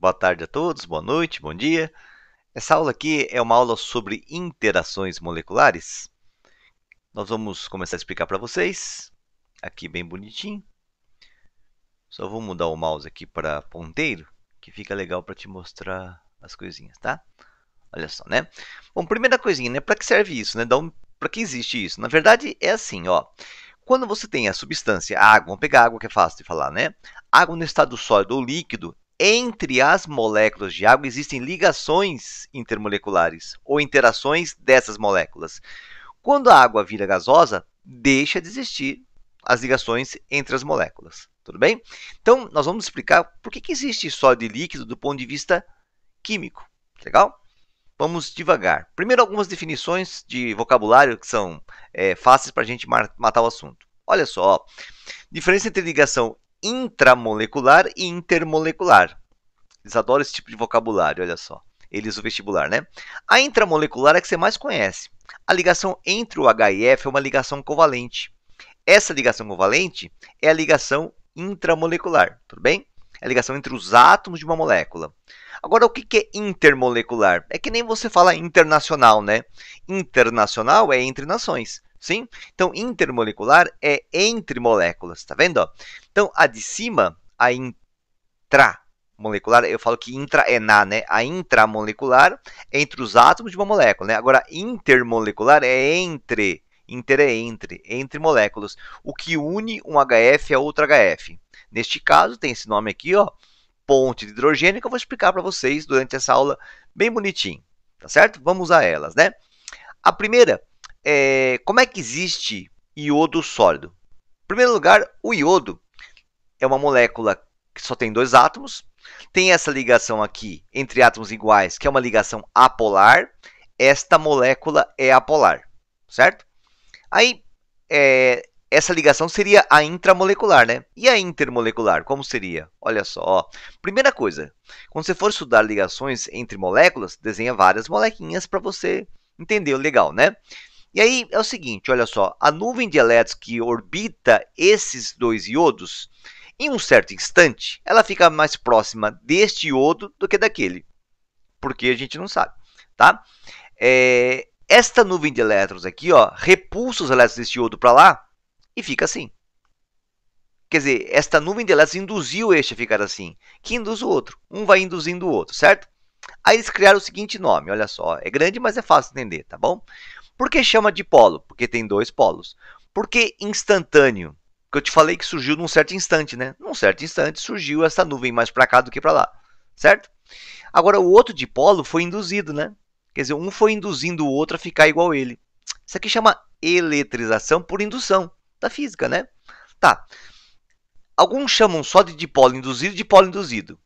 Boa tarde a todos, boa noite, bom dia. Essa aula aqui é uma aula sobre interações moleculares. Nós vamos começar a explicar para vocês, aqui bem bonitinho. Só vou mudar o mouse aqui para ponteiro, que fica legal para te mostrar as coisinhas, tá? Olha só, né? Bom, primeira coisinha, né? Para que serve isso, né? Para que existe isso? Na verdade, é assim, ó. Quando você tem a substância, a água, vamos pegar água que é fácil de falar, né? Água no estado sólido ou líquido, entre as moléculas de água existem ligações intermoleculares ou interações dessas moléculas. Quando a água vira gasosa, deixa de existir as ligações entre as moléculas. Tudo bem? Então, nós vamos explicar por que existe sólido e líquido do ponto de vista químico. Legal? Vamos devagar. Primeiro, algumas definições de vocabulário que são fáceis para a gente matar o assunto. Olha só, ó. Diferença entre ligação intramolecular e intermolecular. Eles adoram esse tipo de vocabulário, olha só. Eles, o vestibular, né? A intramolecular é a que você mais conhece. A ligação entre o H e F é uma ligação covalente. Essa ligação covalente é a ligação intramolecular, tudo bem? É a ligação entre os átomos de uma molécula. Agora, o que é intermolecular? É que nem você fala internacional, né? Internacional é entre nações, sim? Então, intermolecular é entre moléculas, tá vendo? Então, a de cima, a intramolecular, eu falo que intra é na, né? A intramolecular é entre os átomos de uma molécula, né? Agora, intermolecular é entre. Inter é entre moléculas, o que une um HF a outro HF. Neste caso, tem esse nome aqui, ó, ponte de hidrogênio, que eu vou explicar para vocês durante essa aula bem bonitinho, tá certo? Vamos a elas, né? A primeira é como é que existe iodo sólido? Em primeiro lugar, o iodo é uma molécula que só tem dois átomos, tem essa ligação aqui entre átomos iguais, que é uma ligação apolar. Esta molécula é apolar, certo? Aí, essa ligação seria a intramolecular, né? E a intermolecular, como seria? Olha só, ó. Primeira coisa, quando você for estudar ligações entre moléculas, desenha várias molequinhas para você entender o legal, né? E aí é o seguinte, olha só, a nuvem de elétrons que orbita esses dois iodos, em um certo instante, ela fica mais próxima deste iodo do que daquele, porque a gente não sabe, tá? Esta nuvem de elétrons aqui, ó, repulsa os elétrons deste iodo para lá e fica assim. Quer dizer, esta nuvem de elétrons induziu este a ficar assim, que induz o outro. Um vai induzindo o outro, certo? Aí eles criaram o seguinte nome, olha só, é grande, mas é fácil de entender, tá bom? Por que chama de polo? Porque tem dois polos. Por que instantâneo? Porque eu te falei que surgiu num certo instante, né? Num certo instante surgiu essa nuvem mais para cá do que para lá, certo? Agora, o outro dipolo foi induzido, né? Quer dizer, um foi induzindo o outro a ficar igual a ele. Isso aqui chama eletrização por indução da física, né? Tá. Alguns chamam só de dipolo induzido e dipolo induzido.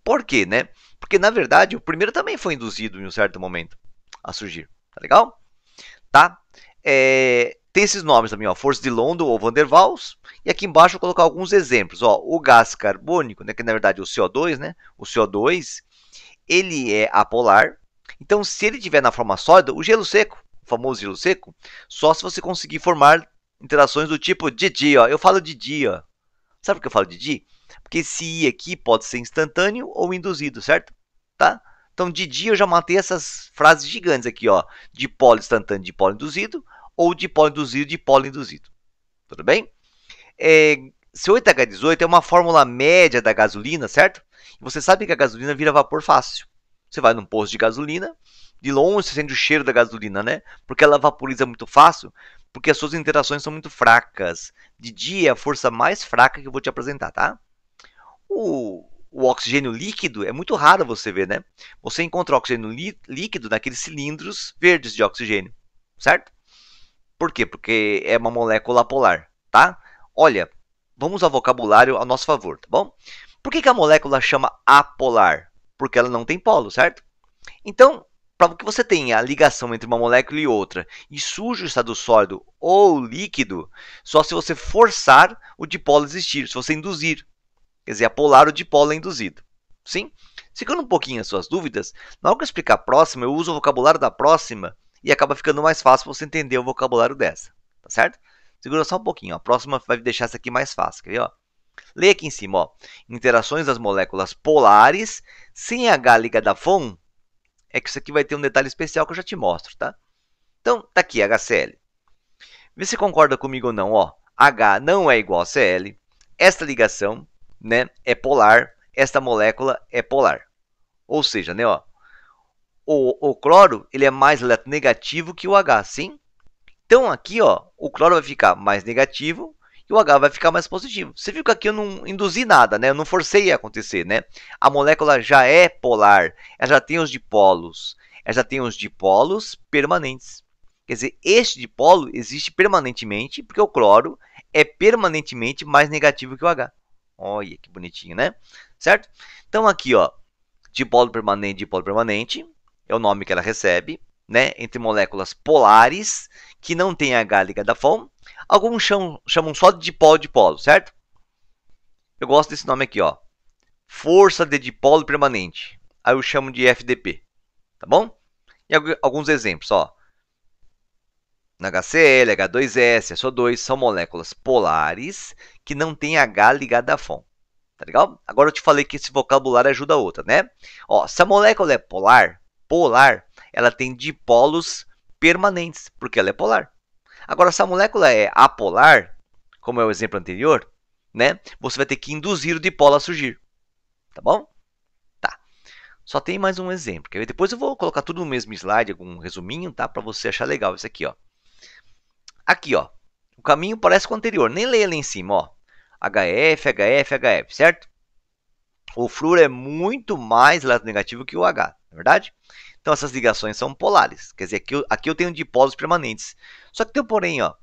Por quê, né? Porque, na verdade, o primeiro também foi induzido em um certo momento a surgir. Tá legal? Tá? Tem esses nomes também, ó, força de London ou Van der Waals. E aqui embaixo eu vou colocar alguns exemplos. Ó, o gás carbônico, né, que na verdade é o CO2, né? O CO2, ele é apolar. Então, se ele estiver na forma sólida, o gelo seco, o famoso gelo seco, só se você conseguir formar interações do tipo DD, ó. Eu falo DD, ó. Sabe por que eu falo DD? Porque esse I aqui pode ser instantâneo ou induzido, certo? Tá? Então, DD eu já matei essas frases gigantes aqui, ó. Dipolo instantâneo, dipolo induzido, ou dipolo induzido, dipolo induzido. Tudo bem? C8H18 é uma fórmula média da gasolina, certo? E você sabe que a gasolina vira vapor fácil. Você vai num posto de gasolina, de longe você sente o cheiro da gasolina, né? Porque ela vaporiza muito fácil, porque as suas interações são muito fracas. De dia é a força mais fraca que eu vou te apresentar, tá? O oxigênio líquido é muito raro você ver, né? Você encontra oxigênio líquido naqueles cilindros verdes de oxigênio, certo? Por quê? Porque é uma molécula polar, tá? Olha, vamos ao vocabulário a nosso favor, tá bom? Por que a molécula chama apolar? Porque ela não tem polo, certo? Então, para que você tenha a ligação entre uma molécula e outra e surja o estado sólido ou líquido, só se você forçar o dipolo a existir, se você induzir. Quer dizer, apolar o dipolo é induzido. Sim? Seguindo um pouquinho as suas dúvidas, na hora que eu explicar a próxima, eu uso o vocabulário da próxima e acaba ficando mais fácil você entender o vocabulário dessa. Tá certo? Segura só um pouquinho. Ó. A próxima vai deixar essa aqui mais fácil. Quer ver? Ó? Lê aqui em cima, ó. Interações das moléculas polares sem H ligado a FON. É que isso aqui vai ter um detalhe especial que eu já te mostro, tá? Então, tá aqui, HCl. Vê se concorda comigo ou não, ó. H não é igual a Cl. Esta ligação, né, é polar. Esta molécula é polar. Ou seja, né, ó, o cloro ele é mais eletronegativo que o H, sim? Então aqui, ó, o cloro vai ficar mais negativo e o H vai ficar mais positivo. Você viu que aqui eu não induzi nada, né? Eu não forcei a acontecer, né? A molécula já é polar, ela já tem os dipolos, ela já tem os dipolos permanentes. Quer dizer, este dipolo existe permanentemente, porque o cloro é permanentemente mais negativo que o H. Olha que bonitinho, né? Certo? Então aqui, ó, dipolo permanente, é o nome que ela recebe, né? Entre moléculas polares que não tem H ligado a FON. Alguns chamam só de dipolo, certo? Eu gosto desse nome aqui, ó. Força de dipolo permanente. Aí eu chamo de FDP, tá bom? E alguns exemplos, ó. HCl, H2S, SO2 são moléculas polares que não têm H ligado a FON. Tá legal? Agora eu te falei que esse vocabulário ajuda a outra, né? Ó, se a molécula é polar, ela tem dipolos permanentes, porque ela é polar. Agora, se a molécula é apolar, como é o exemplo anterior, né? Você vai ter que induzir o dipolo a surgir. Tá bom? Tá. Só tem mais um exemplo. Quer ver? Depois eu vou colocar tudo no mesmo slide, algum resuminho, tá? Para você achar legal isso aqui, ó. Aqui, ó. O caminho parece com o anterior. Nem leia lá em cima, ó. HF, HF, HF, certo? O flúor é muito mais eletronegativo que o H, não é verdade? Então essas ligações são polares, quer dizer, aqui eu tenho dipolos permanentes. Só que tem um porém, ó.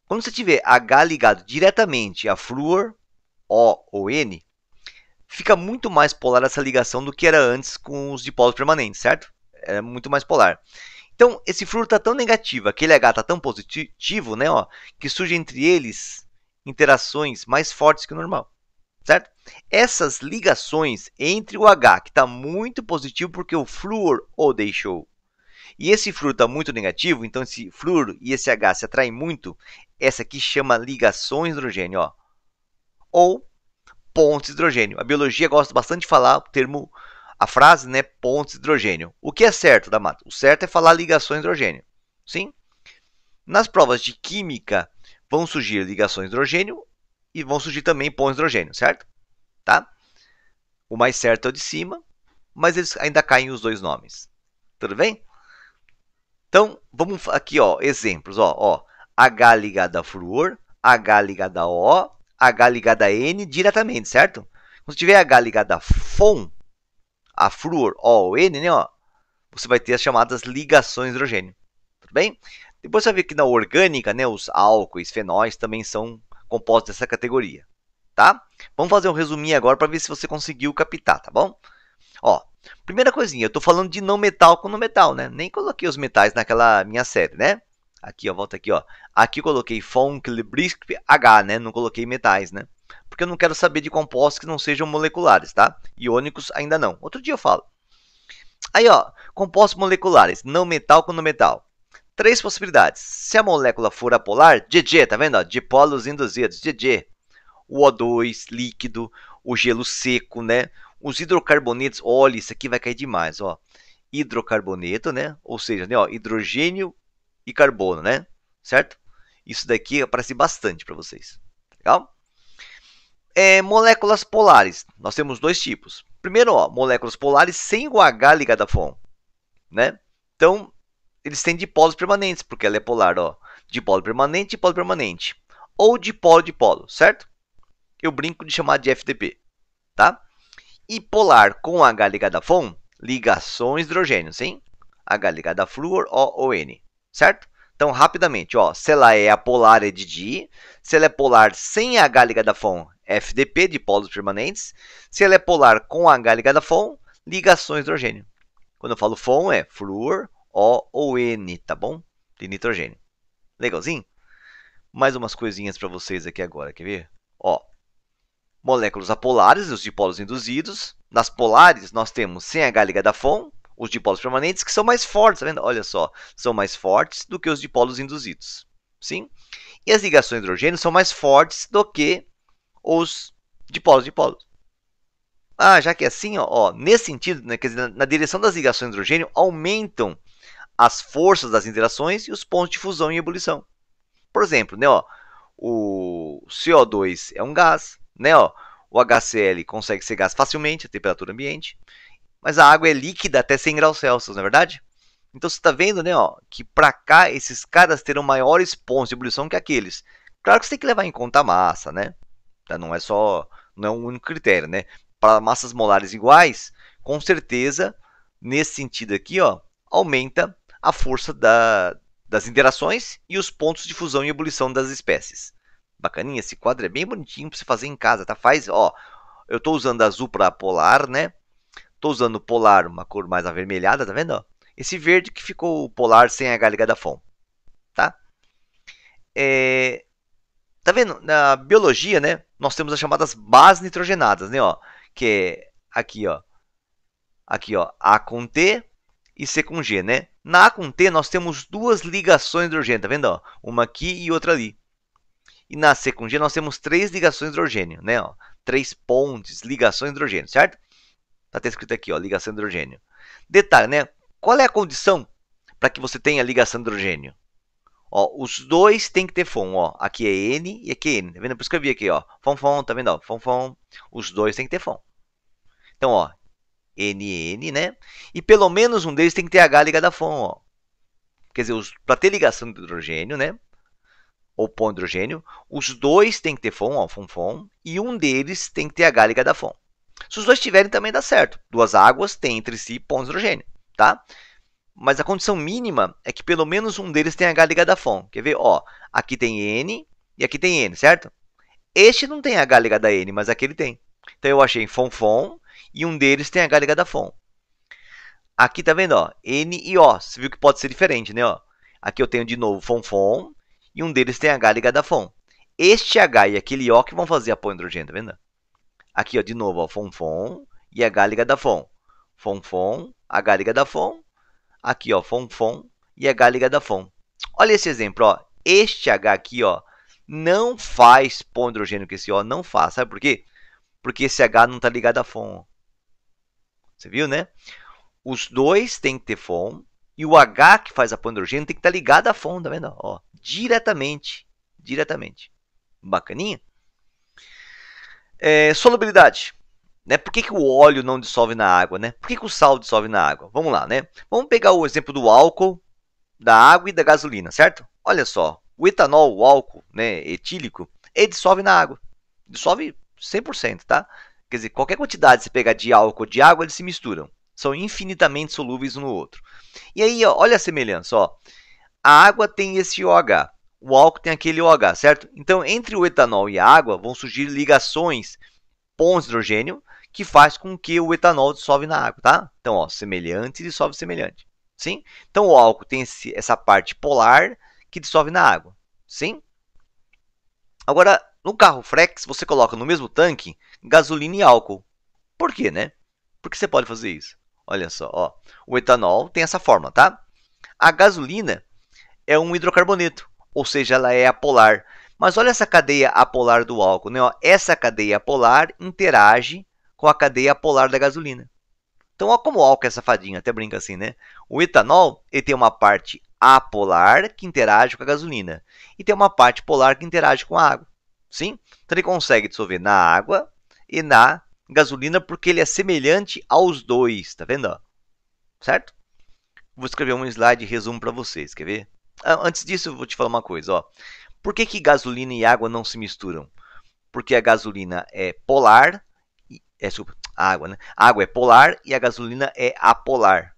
Quando você tiver H ligado diretamente a flúor, O ou N, fica muito mais polar essa ligação do que era antes com os dipolos permanentes, certo? É muito mais polar. Então, esse flúor está tão negativo, aquele H está tão positivo, né, ó, que surge entre eles interações mais fortes que o normal, certo? Essas ligações entre o H, que está muito positivo porque o flúor o deixou, e esse flúor está muito negativo, então esse flúor e esse H se atraem muito, essa aqui chama ligações de hidrogênio, ó, ou pontes de hidrogênio. A biologia gosta bastante de falar o termo, a frase, né, pontes de hidrogênio. O que é certo, D'Amato? O certo é falar ligações de hidrogênio. Sim? Nas provas de química vão surgir ligações de hidrogênio e vão surgir também pontes de hidrogênio, certo? Tá? O mais certo é o de cima, mas eles ainda caem os dois nomes. Tudo bem? Então, vamos aqui, ó, exemplos, ó, H ligado a flúor, H ligado a O, H ligado a N diretamente, certo? Quando tiver H ligado a FON, a flúor, O ou N, né, ó, você vai ter as chamadas ligações de hidrogênio. Tudo bem? Depois você vai ver que na orgânica, né, os álcoois, fenóis também são compostos dessa categoria. Tá? Vamos fazer um resuminho agora para ver se você conseguiu captar, tá bom? Ó, primeira coisinha, eu estou falando de não metal com não metal, né? Nem coloquei os metais naquela minha série, né? Aqui, ó, volta aqui, ó. Aqui eu coloquei Fong-Liebrisc H, né? Não coloquei metais, né? Porque eu não quero saber de compostos que não sejam moleculares, tá? Iônicos ainda não. Outro dia eu falo. Aí, ó, compostos moleculares, não metal com não metal. Três possibilidades. Se a molécula for apolar, GG, tá vendo? Ó, dipolos induzidos, GG. O O2 líquido, o gelo seco, né? Os hidrocarbonetos, olha, isso aqui vai cair demais, ó. Hidrocarboneto, né? Ou seja, né, ó, hidrogênio e carbono, né? Certo? Isso daqui aparece bastante para vocês. Legal? Moléculas polares. Nós temos dois tipos. Primeiro, ó, moléculas polares sem o H ligado a FON, né? Então, eles têm dipolos permanentes, porque ela é polar, ó. Dipolo permanente, ou dipolo, certo? Eu brinco de chamar de FDP, tá? E polar com H ligado a FON, ligações de hidrogênio, sim? H ligado a flúor, O ou N, certo? Então, rapidamente, ó, se ela é apolar é de Di, se ela é polar sem H ligado a FON, FDP, dipolos permanentes. Se ela é polar com H ligado a FON, ligações de hidrogênio. Quando eu falo FON é flúor, O ou N, tá bom? De nitrogênio. Legalzinho? Mais umas coisinhas para vocês aqui agora, quer ver? Ó, moléculas apolares, os dipolos induzidos. Nas polares, nós temos sem H ligado a FON, os dipolos permanentes, que são mais fortes, tá vendo? Olha só, são mais fortes do que os dipolos induzidos. Sim? E as ligações de hidrogênio são mais fortes do que os dipolos. Ah, já que é assim, ó, nesse sentido, né, quer dizer, na direção das ligações de hidrogênio, aumentam as forças das interações e os pontos de fusão e ebulição. Por exemplo, né, ó, o CO2 é um gás, né, ó, o HCl consegue ser gás facilmente a temperatura ambiente, mas a água é líquida até 100 graus Celsius, não é verdade? Então você está vendo, né, ó, que para cá esses caras terão maiores pontos de ebulição que aqueles. Claro que você tem que levar em conta a massa, né? Não é só, não é um único critério, né? Para massas molares iguais, com certeza, nesse sentido aqui, ó, aumenta a força das interações e os pontos de fusão e ebulição das espécies. Bacaninha, esse quadro é bem bonitinho para você fazer em casa, tá? Faz, ó, eu estou usando azul para polar, né? Estou usando polar, uma cor mais avermelhada, tá vendo? Ó? Esse verde que ficou polar sem H ligada a FON, tá? Tá vendo? Na biologia, né? Nós temos as chamadas bases nitrogenadas, né? Ó, que é aqui, ó, A com T e C com G, né? Na A com T nós temos duas ligações de hidrogênio, tá vendo? Ó? Uma aqui e outra ali. E na C com G nós temos três ligações de hidrogênio, né? Ó, três pontes, ligações de hidrogênio, certo? Tá até escrito aqui, ó, ligação de hidrogênio. Detalhe, né? Qual é a condição para que você tenha ligação de hidrogênio? Ó, os dois tem que ter FON, ó. Aqui é N e aqui é N. Tá vendo? Por isso que eu vi aqui, ó. FON, tá vendo? Ó, FON. Os dois tem que ter FON. Então, ó, NN, né? E pelo menos um deles tem que ter H ligado a FON, ó. Quer dizer, para ter ligação de hidrogênio, né? Ou ponto de hidrogênio, os dois tem que ter FON, ó, FON, e um deles tem que ter H ligado a FON. Se os dois tiverem, também dá certo. Duas águas têm entre si pontos de hidrogênio, tá? Mas a condição mínima é que pelo menos um deles tenha H ligado a FON. Quer ver? Ó, aqui tem N e aqui tem N, certo? Este não tem H ligado a N, mas aquele tem. Então eu achei FON e um deles tem H ligado a FON. Aqui tá vendo? Ó, N e O. Você viu que pode ser diferente, né? Ó, aqui eu tenho de novo FON e um deles tem H ligado a FON. Este H e aquele O que vão fazer a ponto de hidrogênio, tá vendo? Aqui, ó, de novo, ó, FON e H ligado a FON. FON, H ligado a FON. Aqui, ó, FON e H ligado a FON. Olha esse exemplo, ó. Este H aqui, ó, não faz ponto de hidrogênio que esse O não faz. Sabe por quê? Porque esse H não está ligado a FON. Você viu, né? Os dois tem que ter FON e o H que faz a ponto de hidrogênio tem que estar ligado a FON, tá vendo? Ó, diretamente. Bacaninha? Solubilidade. Né? Por que o óleo não dissolve na água? Né? Por que o sal dissolve na água? Vamos lá, né? Vamos pegar o exemplo do álcool, da água e da gasolina, certo? Olha só, o etanol, o álcool, né, etílico, ele dissolve na água. Dissolve 100%, tá? Quer dizer, qualquer quantidade que você pegar de álcool ou de água, eles se misturam. São infinitamente solúveis um no outro. E aí, ó, olha a semelhança, ó. A água tem esse OH, o álcool tem aquele OH, certo? Então, entre o etanol e a água vão surgir ligações, pontos de hidrogênio, que faz com que o etanol dissolve na água, tá? Então, ó, semelhante dissolve semelhante, sim? Então, o álcool tem essa parte polar que dissolve na água, sim? Agora, no carro Frex, você coloca no mesmo tanque gasolina e álcool. Por quê, né? Porque você pode fazer isso. Olha só, ó. O etanol tem essa forma, tá? A gasolina é um hidrocarboneto, ou seja, ela é apolar. Mas olha essa cadeia apolar do álcool, né? Essa cadeia apolar interage com a cadeia apolar da gasolina. Então, olha como o álcool é safadinho, até brinca assim, né? O etanol ele tem uma parte apolar que interage com a gasolina e tem uma parte polar que interage com a água. Sim? Então, ele consegue dissolver na água e na gasolina porque ele é semelhante aos dois, tá vendo? Ó? Certo? Vou escrever um slide de resumo para vocês, quer ver? Antes disso, eu vou te falar uma coisa, ó. Por que gasolina e água não se misturam? Porque a gasolina é polar, a água, né? A água é polar e a gasolina é apolar.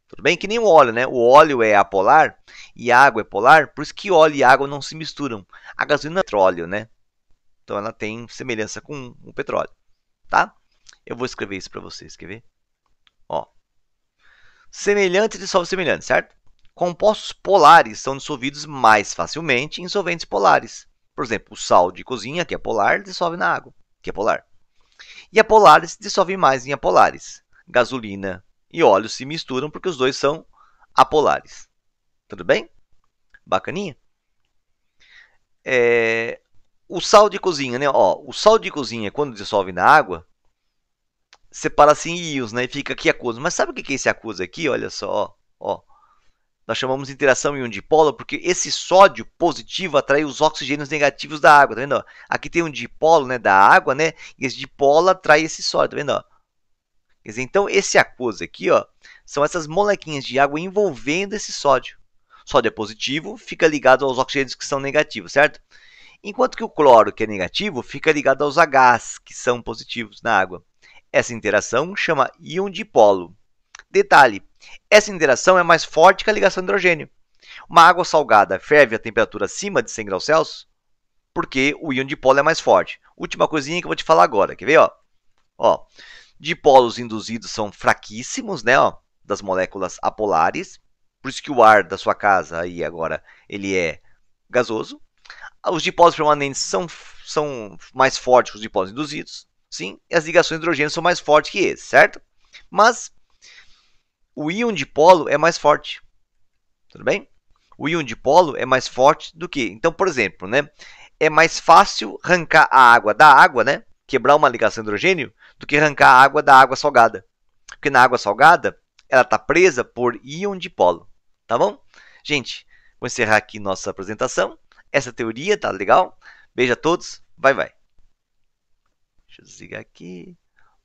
Tudo bem? Que nem o óleo, né? O óleo é apolar e a água é polar, por isso que óleo e água não se misturam. A gasolina é petróleo, né? Então ela tem semelhança com o petróleo, tá? Eu vou escrever isso para vocês, quer ver? Ó. Semelhante dissolve semelhante, certo? Compostos polares são dissolvidos mais facilmente em solventes polares. Por exemplo, o sal de cozinha, que é polar, dissolve na água, que é polar. E apolares dissolvem mais em apolares. Gasolina e óleo se misturam porque os dois são apolares. Tudo bem? Bacaninha? O sal de cozinha, né? Ó, o sal de cozinha, quando dissolve na água, separa-se em íons, né? E fica aqui aquoso. Mas sabe o que é esse aquoso aqui? Olha só, ó. Nós chamamos de interação íon dipolo porque esse sódio positivo atrai os oxigênios negativos da água, tá vendo? Ó? Aqui tem um dipolo, né, da água, né? E esse dipolo atrai esse sódio, tá vendo? Ó? Quer dizer, então esse aquoso aqui, ó, são essas molequinhas de água envolvendo esse sódio. O sódio é positivo, fica ligado aos oxigênios que são negativos, certo? Enquanto que o cloro, que é negativo, fica ligado aos Hs, que são positivos na água. Essa interação chama íon dipolo. Detalhe, essa interação é mais forte que a ligação de hidrogênio. Uma água salgada ferve a temperatura acima de 100 graus Celsius porque o íon dipolo é mais forte. Última coisinha que eu vou te falar agora, quer ver? Ó, dipolos induzidos são fraquíssimos, né? Ó, das moléculas apolares. Por isso que o ar da sua casa aí agora ele é gasoso. Os dipólitos permanentes são mais fortes que os dipólitos induzidos. Sim, e as ligações de hidrogênio são mais fortes que esses, certo? Mas o íon dipolo é mais forte. Tudo bem? O íon dipolo é mais forte do que. Então, por exemplo, né, é mais fácil arrancar a água da água, né, quebrar uma ligação de hidrogênio, do que arrancar a água da água salgada. Porque na água salgada, ela está presa por íon dipolo. Tá bom? Gente, vou encerrar aqui nossa apresentação. Essa teoria tá legal? Beijo a todos. Vai, vai. Deixa eu desligar aqui.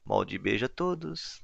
Molde beijo a todos.